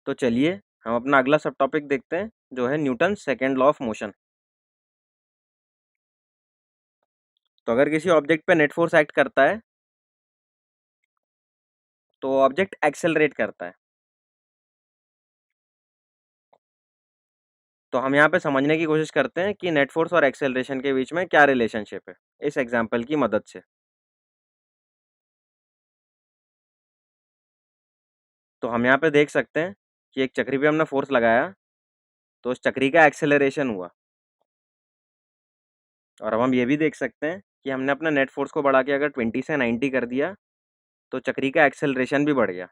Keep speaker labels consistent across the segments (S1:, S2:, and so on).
S1: तो चलिए हम अपना अगला सब टॉपिक देखते हैं जो है Newton second law of motion. तो अगर किसी ऑब्जेक्ट पे नेट फोर्स एक्ट करता है तो ऑब्जेक्ट एक्सेलरेट करता है। तो हम यहाँ पे समझने की कोशिश करते हैं कि नेट फोर्स और एक्सेलरेशन के बीच में क्या रिलेशनशिप है इस एग्जाम्पल की मदद से। तो हम यहाँ पे देख सकते हैं कि एक चक्री पे हमने फोर्स लगाया तो उस चक्री का एक्सेलरेशन हुआ, और अब हम ये भी देख सकते हैं कि हमने अपना नेट फोर्स को बढ़ा के अगर 20 से 90 कर दिया तो चक्री का एक्सेलरेशन भी बढ़ गया।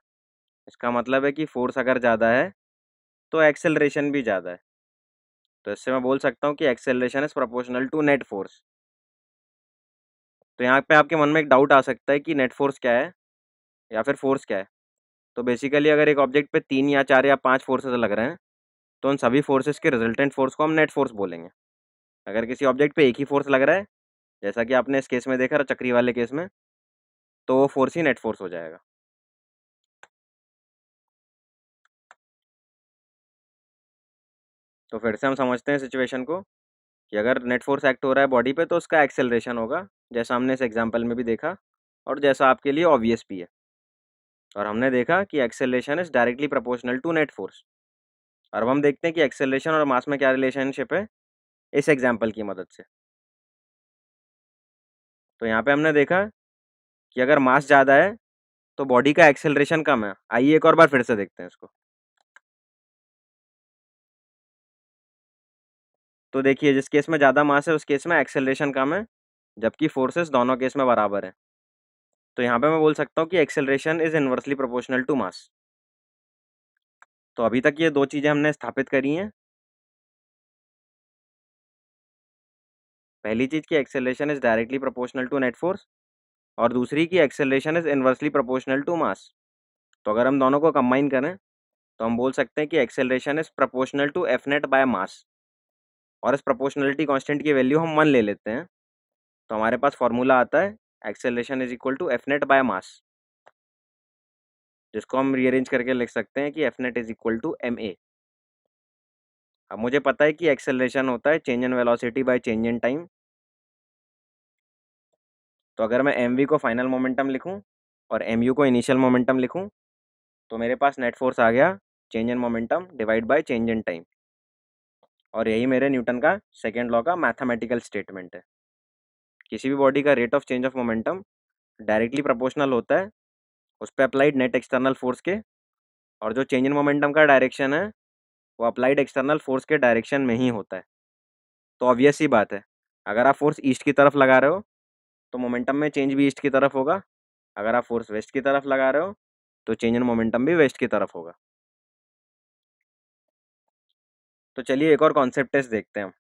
S1: इसका मतलब है कि फोर्स अगर ज़्यादा है तो एक्सेलरेशन भी ज़्यादा है। तो इससे मैं बोल सकता हूँ कि acceleration is proportional to net force. तो यहाँ पे आपके मन में एक डाउट आ सकता है कि नेट फोर्स क्या है या फिर फोर्स क्या है। तो बेसिकली अगर एक ऑब्जेक्ट पे 3 या 4 या 5 फोर्सेस लग रहे हैं तो उन सभी फोर्सेस के रिजल्टेंट फोर्स को हम नेट फोर्स बोलेंगे। अगर किसी ऑब्जेक्ट पे एक ही फोर्स लग रहा है, जैसा कि आपने इस केस में देखा चक्री वाले केस में, तो वो फोर्स ही नेट फोर्स हो जाएगा। तो फिर से हम समझते हैं सिचुएशन को कि अगर नेट फोर्स एक्ट हो रहा है बॉडी पे तो उसका एक्सेलरेशन होगा, जैसा हमने इस एग्जाम्पल में भी देखा और जैसा आपके लिए ऑब्वियस भी है। और हमने देखा कि acceleration is directly proportional to net force. और अब हम देखते हैं कि एक्सेलरेशन और मास में क्या रिलेशनशिप है इस एग्जाम्पल की मदद से। तो यहाँ पे हमने देखा कि अगर मास ज़्यादा है तो बॉडी का एक्सेलरेशन कम है। आइए एक और बार फिर से देखते हैं इसको। तो देखिए जिस केस में ज़्यादा मास है उस केस में एक्सेलरेशन कम है, जबकि फोर्सेस दोनों केस में बराबर है। तो यहाँ पे मैं बोल सकता हूँ कि acceleration is inversely proportional to mass. तो अभी तक ये दो चीज़ें हमने स्थापित करी हैं। पहली चीज़ की acceleration is directly proportional to net force, और दूसरी की acceleration is inversely proportional to mass. तो अगर हम दोनों को कंबाइन करें तो हम बोल सकते हैं कि acceleration is proportional to F net by mass. और इस प्रोपोर्शनलिटी कांस्टेंट की वैल्यू हम 1 ले लेते हैं, तो हमारे पास फॉर्मूला आता है acceleration is equal to F net by mass, जिसको हम रीअरेंज करके लिख सकते हैं कि F net is equal to M A. अब मुझे पता है कि एक्सेलरेशन होता है change in velocity by change in time. तो अगर मैं एम वी को फाइनल मोमेंटम लिखूं और एम यू को इनिशियल मोमेंटम लिखूं तो मेरे पास नेट फोर्स आ गया change in momentum divide bye change in time. और यही मेरे न्यूटन का सेकेंड लॉ का मैथमेटिकल स्टेटमेंट है। किसी भी बॉडी का rate of change of momentum directly proportional होता है उस पर अप्लाइड नेट एक्सटर्नल फोर्स के, और जो चेंज इन मोमेंटम का डायरेक्शन है वो अप्लाइड एक्सटर्नल फोर्स के डायरेक्शन में ही होता है। तो ऑब्वियस सी बात है, अगर आप फोर्स ईस्ट की तरफ लगा रहे हो तो मोमेंटम में चेंज भी ईस्ट की तरफ होगा। अगर आप फोर्स वेस्ट की तरफ लगा रहे हो तो चेंज इन मोमेंटम भी वेस्ट की तरफ होगा। तो चलिए एक और कॉन्सेप्ट टेस्ट देखते हैं हम।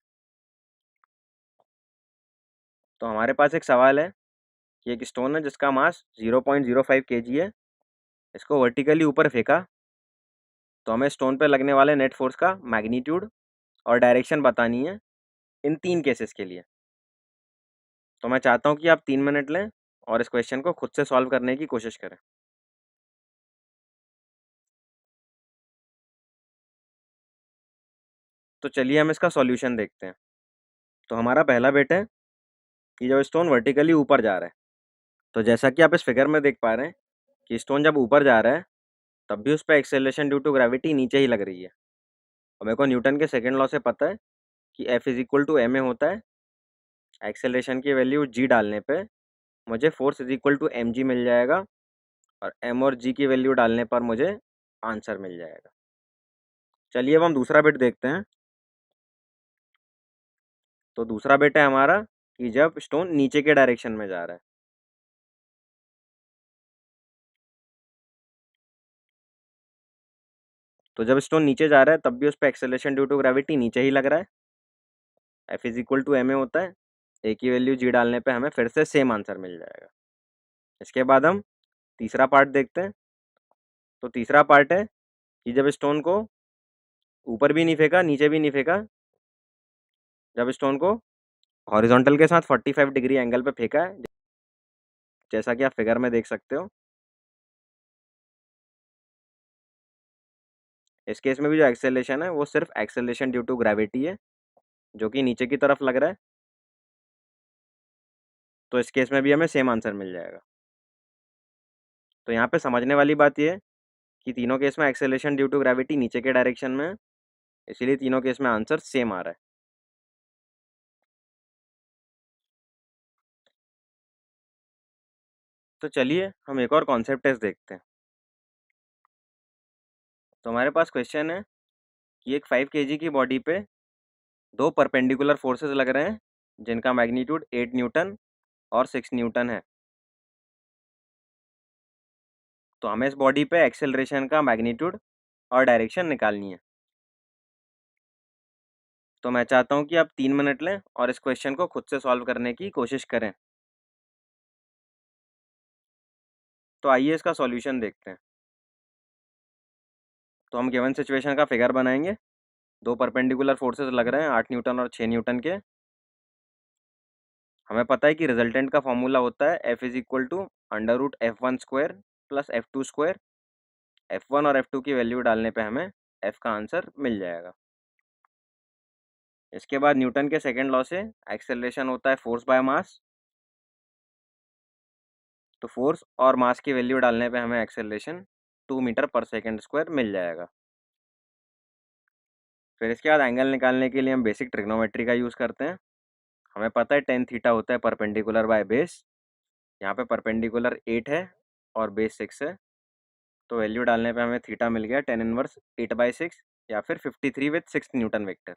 S1: तो हमारे पास एक सवाल है कि एक स्टोन है जिसका मास 0.05 kg है, इसको वर्टिकली ऊपर फेंका, तो हमें स्टोन पे लगने वाले नेट फोर्स का मैग्नीट्यूड और डायरेक्शन बतानी है इन 3 केसेस के लिए। तो मैं चाहता हूँ कि आप 3 मिनट लें और इस क्वेश्चन को खुद से सॉल्व करने की कोशिश करें। तो चलिए हम इसका सॉल्यूशन देखते हैं। तो हमारा पहला बिट है कि जब स्टोन वर्टिकली ऊपर जा रहा है, तो जैसा कि आप इस फिगर में देख पा रहे हैं कि स्टोन जब ऊपर जा रहा है तब भी उस पर एक्सेलरेशन ड्यू टू ग्रेविटी नीचे ही लग रही है। और मेरे को न्यूटन के सेकेंड लॉ से पता है कि F is equal to M A होता है। एक्सेलरेशन की वैल्यू जी डालने पे मुझे force is equal to m g मिल जाएगा, और एम और जी की वैल्यू डालने पर मुझे आंसर मिल जाएगा। चलिए अब हम दूसरा बिट देखते हैं। तो दूसरा बिट है हमारा कि जब स्टोन नीचे के डायरेक्शन में जा रहा है, तो जब स्टोन नीचे जा रहा है तब भी उस पर एक्सेलरेशन ड्यू टू ग्रेविटी नीचे ही लग रहा है। F is equal to M A होता है, ए की वैल्यू जी डालने पे हमें फिर से सेम आंसर मिल जाएगा। इसके बाद हम तीसरा पार्ट देखते हैं। तो तीसरा पार्ट है कि जब स्टोन को ऊपर भी नहीं फेंका नीचे भी नहीं फेंका, जब स्टोन को हॉरिजॉन्टल के साथ 45 डिग्री एंगल पे फेंका है, जैसा कि आप फिगर में देख सकते हो। इस केस में भी जो एक्सेलरेशन है वो सिर्फ एक्सेलरेशन ड्यू टू ग्रेविटी है, जो कि नीचे की तरफ लग रहा है। तो इस केस में भी हमें सेम आंसर मिल जाएगा। तो यहाँ पे समझने वाली बात ये है कि तीनों केस में एक्सेलरेशन ड्यू टू ग्रेविटी नीचे के डायरेक्शन में है, इसीलिए तीनों केस में आंसर सेम आ रहा है। तो चलिए हम एक और कॉन्सेप्ट टेस्ट देखते हैं। तो हमारे पास क्वेश्चन है कि एक 5 kg की बॉडी पे दो परपेंडिकुलर फोर्सेस लग रहे हैं जिनका मैग्नीट्यूड 8 न्यूटन और 6 न्यूटन है। तो हमें इस बॉडी पे एक्सेलरेशन का मैग्नीट्यूड और डायरेक्शन निकालनी है। तो मैं चाहता हूँ कि आप 3 मिनट लें और इस क्वेश्चन को खुद से सॉल्व करने की कोशिश करें। तो आइए इसका सॉल्यूशन देखते हैं। तो हम गिवन सिचुएशन का फिगर बनाएंगे। दो परपेंडिकुलर फोर्सेस लग रहे हैं 8 न्यूटन और 6 न्यूटन के। हमें पता है कि रिजल्टेंट का फॉर्मूला होता है F is equal to under root F1 square plus F2 square. F1 और F2 की वैल्यू डालने पे हमें F का आंसर मिल जाएगा। इसके बाद न्यूटन के सेकंड लॉ से एक्सेलरेशन होता है फोर्स बाय मास। तो फोर्स और मास की वैल्यू डालने पे हमें एक्सेलरेशन 2 मीटर पर सेकंड स्क्वायर मिल जाएगा। फिर इसके बाद एंगल निकालने के लिए हम बेसिक ट्रिग्नोमेट्री का यूज़ करते हैं। हमें पता है टेन थीटा होता है परपेंडिकुलर बाय बेस। यहाँ पे परपेंडिकुलर 8 है और बेस 6 है। तो वैल्यू डालने पे हमें थीटा मिल गया 10 इनवर्स 8/6 या फिर 53 विथ 6 न्यूटन वेक्टर।